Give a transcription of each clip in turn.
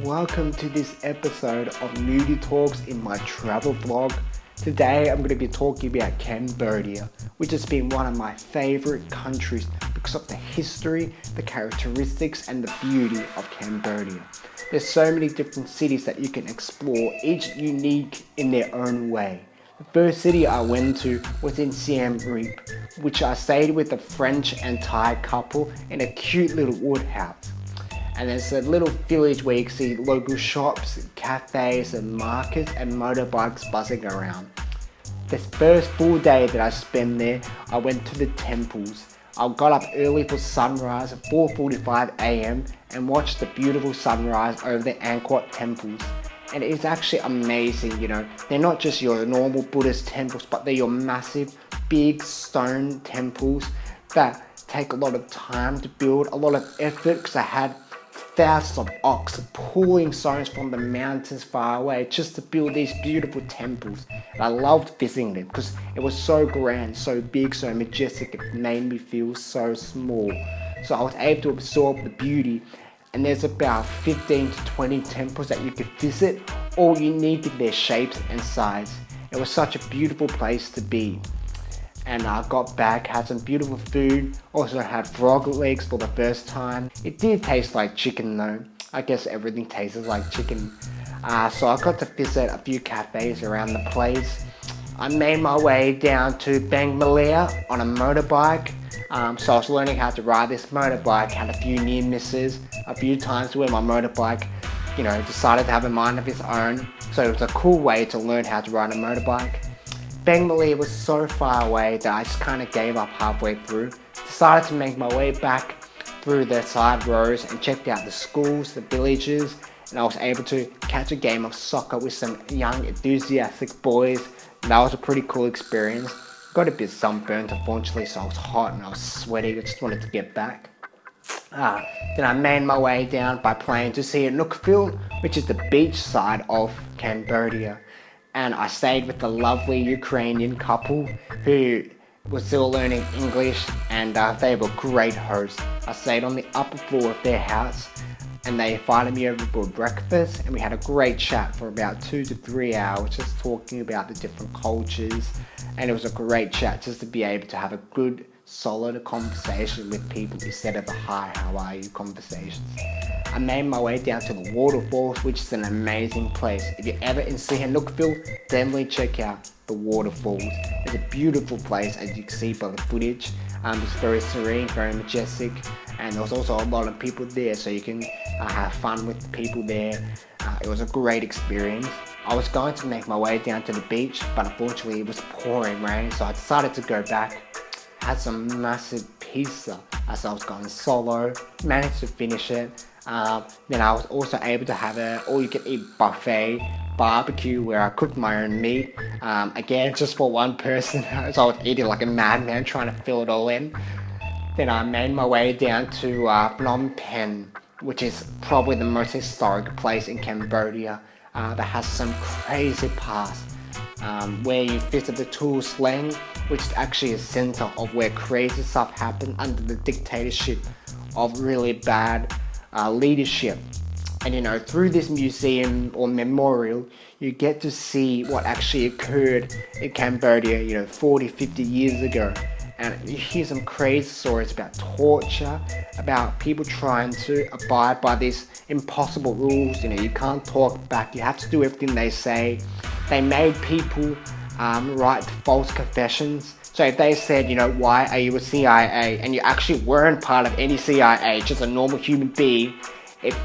Welcome to this episode of Moody Talks in my travel vlog. Today I'm going to be talking about Cambodia, which has been one of my favorite countries because of the history, the characteristics and the beauty of Cambodia. There's so many different cities that you can explore, each unique in their own way. The first city I went to was in Siem Reap, which I stayed with a French and Thai couple in a cute little wood house. And there's a little village where you can see local shops, cafes and markets and motorbikes buzzing around. The first full day that I spent there, I went to the temples. I got up early for sunrise at 4:45 a.m. and watched the beautiful sunrise over the Angkor temples. And it's actually amazing, they're not just your normal Buddhist temples, but they're your massive, big stone temples that take a lot of time to build, a lot of effort, because I had thousands of ox pulling stones from the mountains far away just to build these beautiful temples. And I loved visiting them because it was so grand, so big, so majestic. It made me feel so small. So I was able to absorb the beauty. And there's about 15 to 20 temples that you could visit, all unique in their shapes and size. It was such a beautiful place to be. And I got back, had some beautiful food, also had frog legs for the first time. It did taste like chicken though. I guess everything tastes like chicken. So I got to visit a few cafes around the place. I made my way down to Bangmalea on a motorbike. So I was learning how to ride this motorbike, had a few near misses, a few times where my motorbike, decided to have a mind of its own. So it was a cool way to learn how to ride a motorbike. Bangmalea was so far away that I just kind of gave up halfway through. Decided to make my way back through the side roads and checked out the schools, the villages, and I was able to catch a game of soccer with some young enthusiastic boys. And that was a pretty cool experience. Got a bit sunburnt unfortunately, so I was hot and I was sweaty. I just wanted to get back. Then I made my way down by plane to Sihanoukville, which is the beach side of Cambodia. And I stayed with a lovely Ukrainian couple who was still learning English, and they were great hosts. I stayed on the upper floor of their house and they invited me over for breakfast, and we had a great chat for about 2 to 3 hours just talking about the different cultures. And it was a great chat just to be able to have a good solid conversation with people instead of a hi, how are you conversations. I made my way down to the waterfalls, which is an amazing place. If you're ever in Sihanoukville, definitely check out the waterfalls. It's a beautiful place, as you can see by the footage. It's very serene, very majestic, and there was also a lot of people there, so you can have fun with the people there. It was a great experience. I was going to make my way down to the beach, but unfortunately it was pouring rain, so I decided to go back. Had some massive pizza as I was going solo, managed to finish it. Then I was also able to have a all-you-can-eat buffet barbecue where I cooked my own meat. Again, just for one person, so I was eating like a madman trying to fill it all in. Then I made my way down to Phnom Penh, which is probably the most historic place in Cambodia that has some crazy past. Where you visit the tourist lane, which is actually a center of where crazy stuff happened under the dictatorship of really bad leadership. And through this museum or memorial, you get to see what actually occurred in Cambodia, 40, 50 years ago. And you hear some crazy stories about torture, about people trying to abide by these impossible rules. You can't talk back, you have to do everything they say. They made people write false confessions. So if they said, why are you a CIA? And you actually weren't part of any CIA, just a normal human being,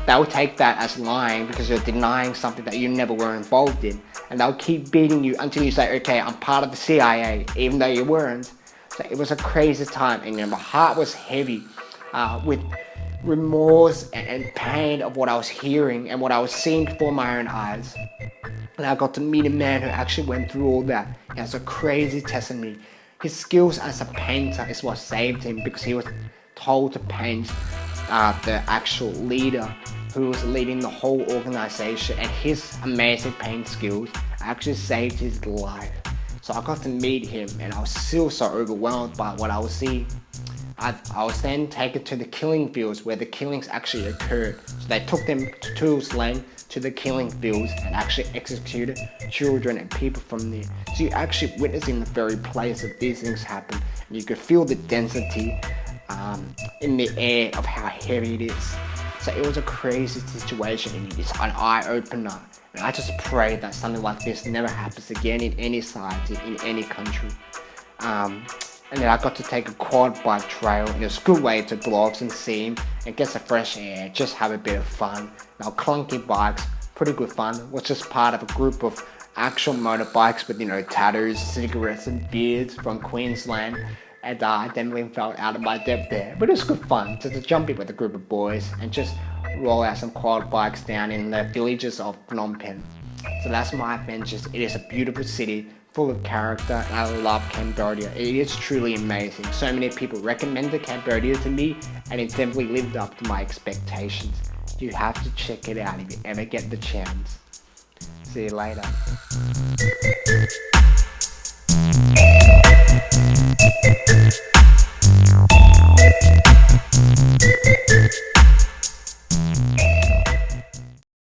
they'll take that as lying because you're denying something that you never were involved in. And they'll keep beating you until you say, okay, I'm part of the CIA, even though you weren't. So it was a crazy time, and my heart was heavy with remorse and pain of what I was hearing and what I was seeing before my own eyes. And I got to meet a man who actually went through all that. He has a crazy testimony. His skills as a painter is what saved him, because he was told to paint the actual leader who was leading the whole organization, and his amazing paint skills actually saved his life. So I got to meet him, and I was still so overwhelmed by what I was seeing. I was then taken to the killing fields where the killings actually occurred. So they took them to Tools Lane to the killing fields and actually executed children and people from there. So you're actually witnessing the very place that these things happen. And you could feel the density in the air of how heavy it is. So it was a crazy situation, and it's an eye-opener. And I just pray that something like this never happens again in any society, in any country. And then I got to take a quad bike trail, and it was a good way to vlog and Siem and get some fresh air, just have a bit of fun. Now clunky bikes, pretty good fun, was just part of a group of actual motorbikes with, tattoos, cigarettes and beards from Queensland. And I definitely felt out of my depth there, but it was good fun just to jump in with a group of boys and just roll out some quad bikes down in the villages of Phnom Penh. So that's my adventures. It is a beautiful city, full of character, and I love Cambodia. It is truly amazing. So many people recommended Cambodia to me, and it definitely lived up to my expectations. You have to check it out if you ever get the chance. See you later.